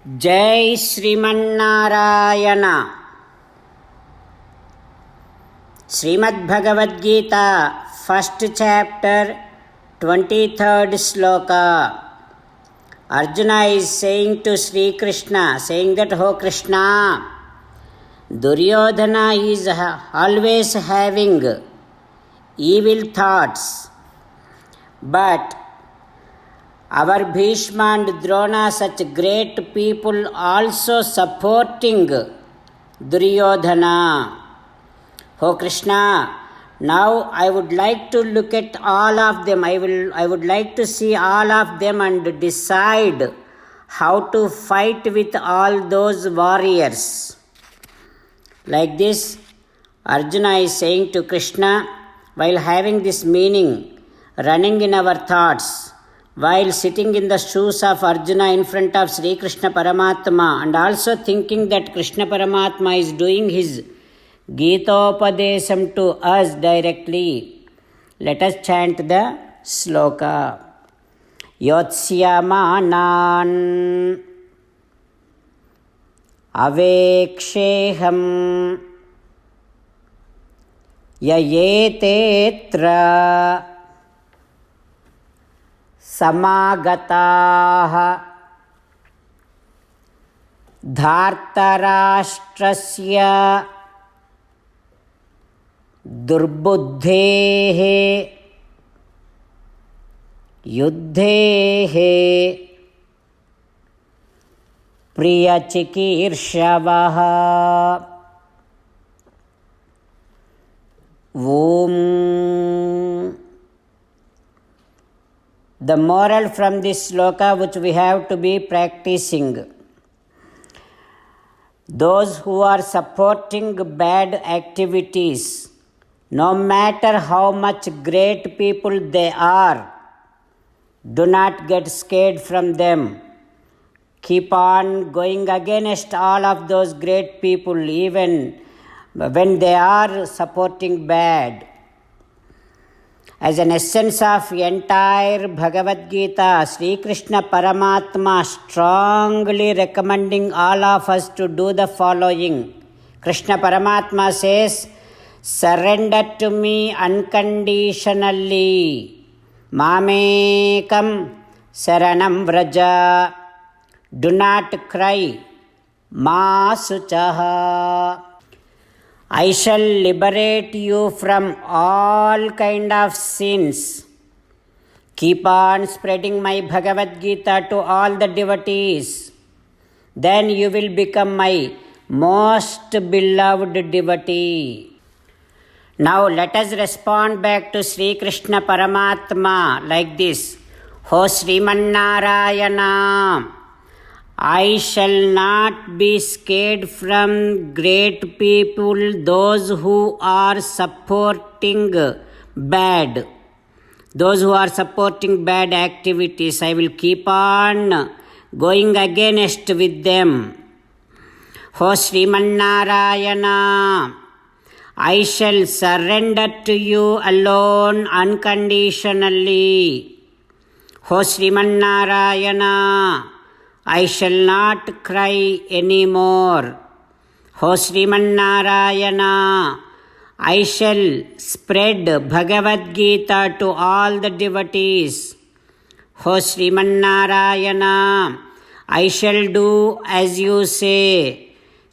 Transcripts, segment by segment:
Jai Sriman Narayana. Shrimad Bhagavad Gita first chapter 23rd shloka. Arjuna is saying to Sri Krishna, saying that, "Oh Krishna, Duryodhana is always having evil thoughts, but our Bhishma and Drona, such great people, also supporting Duryodhana. Oh Krishna, now I would like to look at all of them. I would like to see all of them and decide how to fight with all those warriors." Like this, Arjuna is saying to Krishna, while having this meaning running in our thoughts, while sitting in the shoes of Arjuna in front of Sri Krishna Paramatma, and also thinking that Krishna Paramatma is doing his Gitopadesam to us directly, let us chant the sloka. Yotsyamanān aveksheham yayetetra samāgataः dhartarashtrasya दुर्बुद्धेः युद्धेः प्रियचिकीर्षवः. Om. The moral from this sloka which we have to be practicing: those who are supporting bad activities, no matter how much great people they are, do not get scared from them. Keep on going against all of those great people, even when they are supporting bad. As an essence of entire Bhagavad Gita, Sri Krishna Paramatma strongly recommending all of us to do the following. Krishna Paramatma says, "Surrender to me unconditionally. Mamekam saranam vraja." Do not cry. Ma suchaha. I shall liberate you from all kind of sins. Keep on spreading my Bhagavad Gita to all the devotees. Then you will become my most beloved devotee. Now let us respond back to Sri Krishna Paramatma like this. "Ho Srimannarayana, I shall not be scared from great people, those who are supporting bad. Those who are supporting bad activities, I will keep on going against with them. Ho Srimannarayana, I shall surrender to you alone unconditionally. Ho Srimannarayana, I shall not cry anymore. Ho Srimannarayana, I shall spread Bhagavad Gita to all the devotees. Ho Srimannarayana, I shall do as you say.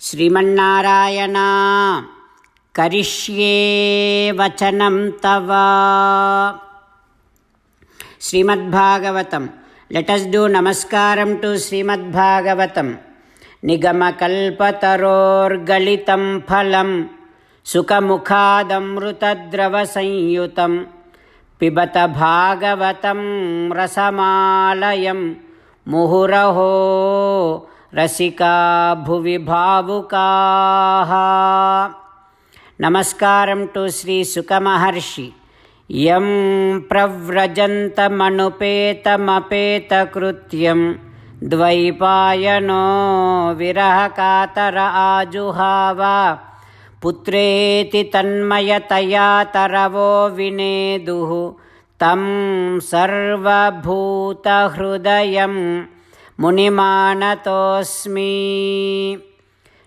Srimannarayana, Karishye Vachanam Tava." Srimad Bhagavatam. Let us do namaskaram to Srimad Bhagavatam. Nigamakalpataror galitam phalam sukamukhadamrutadrava sanyutam pibata bhagavatam rasamalayam muhuraho rasika bhuvi bhavukaha. Namaskaram to Sri Suka Maharshi. Yam pravrajantamanupetamapetakruthyam dvaipayano virahakatara ajuhava putreti tanmayataya taravo vineduhu tam sarvabhuta hrudayam मुनिमानतोऽस्मि.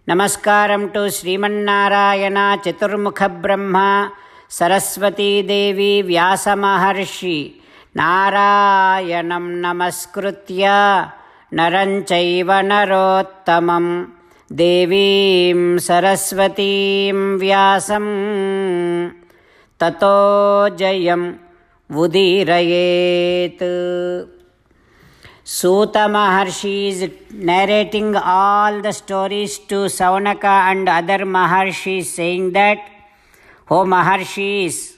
Namaskaram to Srimannarayana, Chaturmukha Brahma, Saraswati Devi, Vyasa Maharshi, Narayanam Namaskritya, Naranchaiva Narottamam, Devim Saraswatim Vyasam, Tato Jayam Udirayet. Suta Maharshi is narrating all the stories to Saunaka and other Maharshis, saying that, O Maharshis,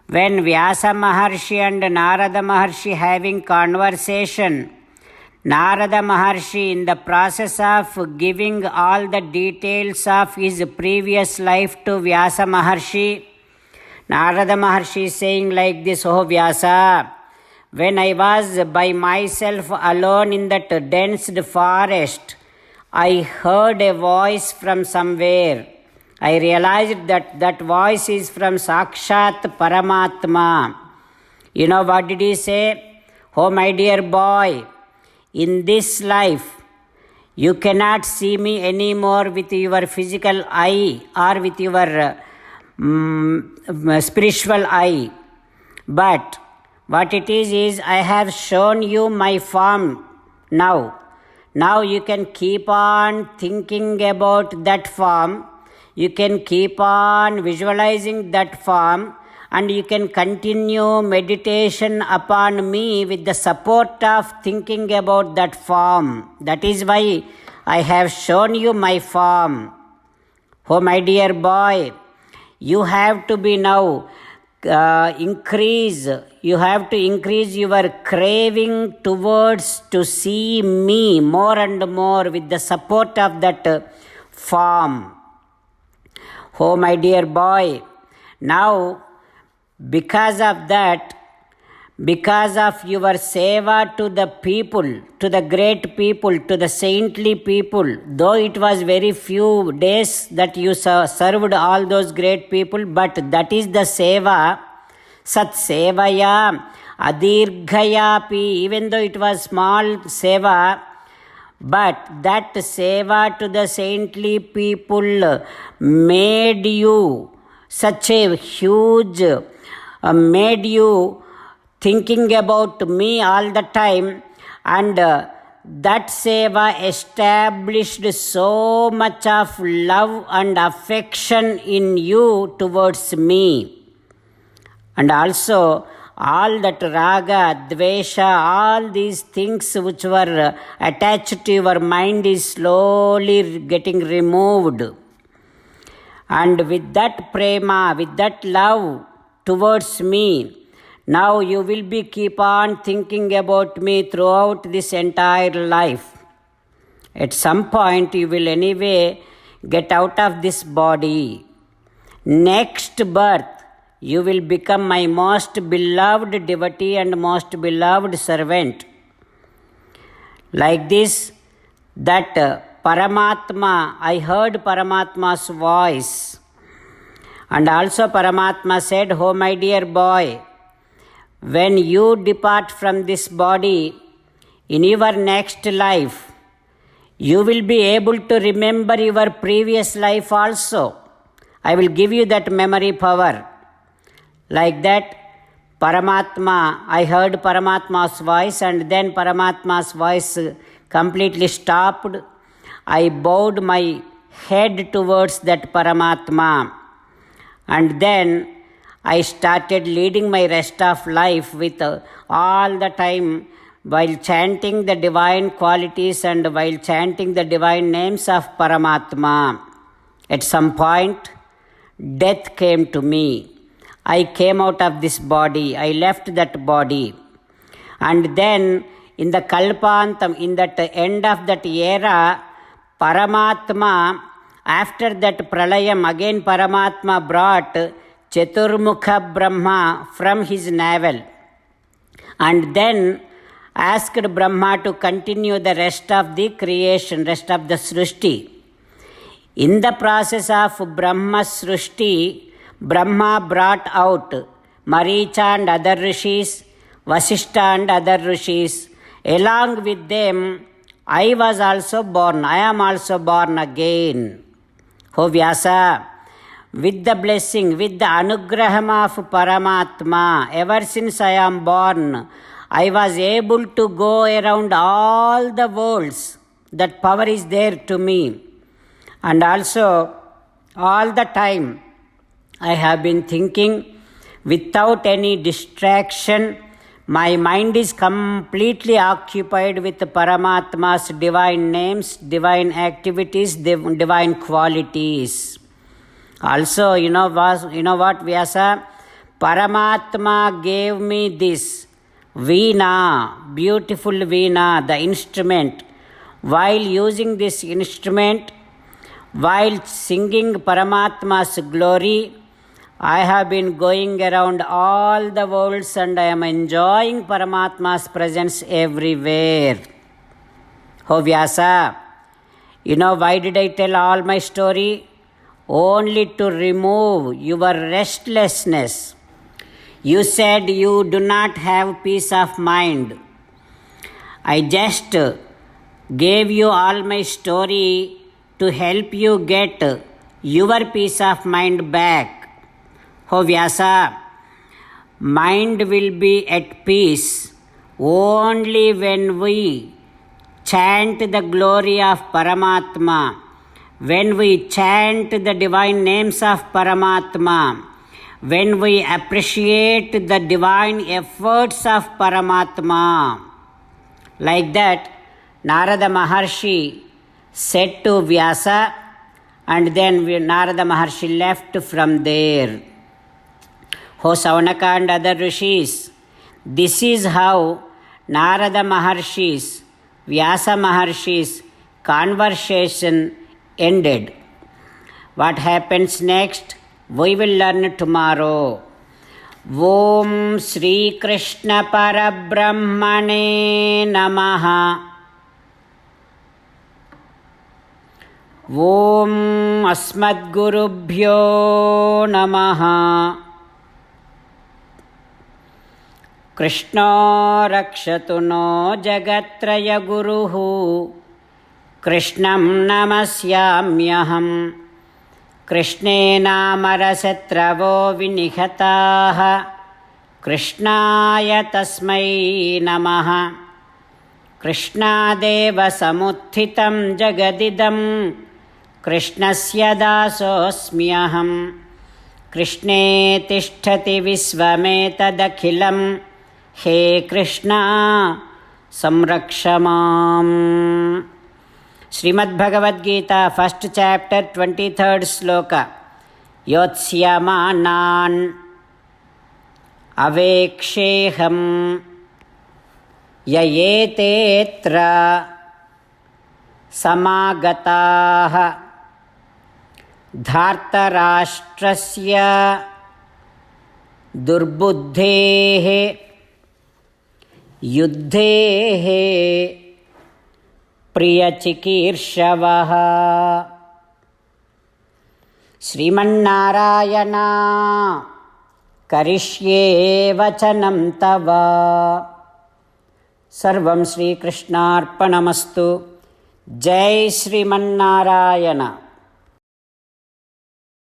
when Vyasa Maharshi and Narada Maharshi having conversation, Narada Maharshi, in the process of giving all the details of his previous life to Vyasa Maharshi, Narada Maharshi is saying like this, O Vyasa, when I was by myself alone in that dense forest, I heard a voice from somewhere. I realized that that voice is from Sakshat Paramatma. You know what did he say? Oh my dear boy, in this life, you cannot see me anymore with your physical eye or with your spiritual eye. But what it is I have shown you my form now. Now you can keep on thinking about that form. You can keep on visualizing that form, and you can continue meditation upon me with the support of thinking about that form. That is why I have shown you my form. Oh my dear boy, you have to be now you have to increase your craving towards to see me more and more with the support of that form. Oh my dear boy, now because of that, because of your seva to the people, to the great people, to the saintly people, though it was very few days that you served all those great people, but that is the seva, sat sevaya, adirghayapi, even though it was small seva, but that seva to the saintly people made you such a huge, made you thinking about me all the time, and that seva established so much of love and affection in you towards me. And also all that raga, dvesha, all these things which were attached to your mind is slowly getting removed. And with that prema, with that love towards me, now you will be keep on thinking about me throughout this entire life. At some point you will anyway get out of this body. Next birth you will become my most beloved devotee and most beloved servant. Like this, that Paramatma, I heard Paramatma's voice. And also Paramatma said, oh my dear boy, when you depart from this body, in your next life, you will be able to remember your previous life also. I will give you that memory power. Like that, Paramatma, I heard Paramatma's voice, and then Paramatma's voice completely stopped. I bowed my head towards that Paramatma, and then I started leading my rest of life with all the time while chanting the divine qualities and while chanting the divine names of Paramatma. At some point, death came to me. I came out of this body. I left that body. And then in the Kalpantam, in that end of that era, Paramatma, after that Pralayam, again Paramatma brought Chaturmukha Brahma from his navel, and then asked Brahma to continue the rest of the creation, rest of the Srishti. In the process of Brahma Srishti, Brahma brought out Maricha and other rishis, Vasishtha and other rishis. Along with them, I was also born. I am also born again. O Vyasa, with the blessing, with the anugraham of Paramatma, ever since I am born, I was able to go around all the worlds. That power is there to me. And also, all the time, I have been thinking without any distraction. My mind is completely occupied with Paramatma's divine names, divine activities, divine qualities. Also, you know what, Vyasa? Paramatma gave me this Veena, beautiful Veena, the instrument. While using this instrument, while singing Paramatma's glory, I have been going around all the worlds and I am enjoying Paramatma's presence everywhere. Oh Vyasa, you know why did I tell all my story? Only to remove your restlessness. You said you do not have peace of mind. I just gave you all my story to help you get your peace of mind back. Oh Vyasa, mind will be at peace only when we chant the glory of Paramatma, when we chant the divine names of Paramatma, when we appreciate the divine efforts of Paramatma. Like that, Narada Maharshi said to Vyasa, and then Narada Maharshi left from there. O Saunaka and other rishis, this is how Narada Maharshi's, Vyasa Maharshi's conversation ended. What happens next? We will learn tomorrow. Om Sri Krishna Parabrahmane Namaha. Om Asmadgurubhyo Namaha. Krishna rakshatu no jagatraya guruhu. Krishnam namasyamyaham. Krishnena marasatravo vinihataha. Krishnaya tasmai namaha. Krishnadeva samuthitam jagadidam. Krishnasya dasosmyaham. Krishne tishtati visvametadakhilam. He Krishna samrakshamam. Srimad Bhagavad Gita, first chapter, 23rd sloka. Yotsyaman aveksheham yayetetra samagataha dhartarashtrasya durbuddhehe yuddhehe priyachikirshavaha. Srimannarayana karishye vachanam tava. Sarvam Shri Krishnarpanamastu. Jai Srimannarayana.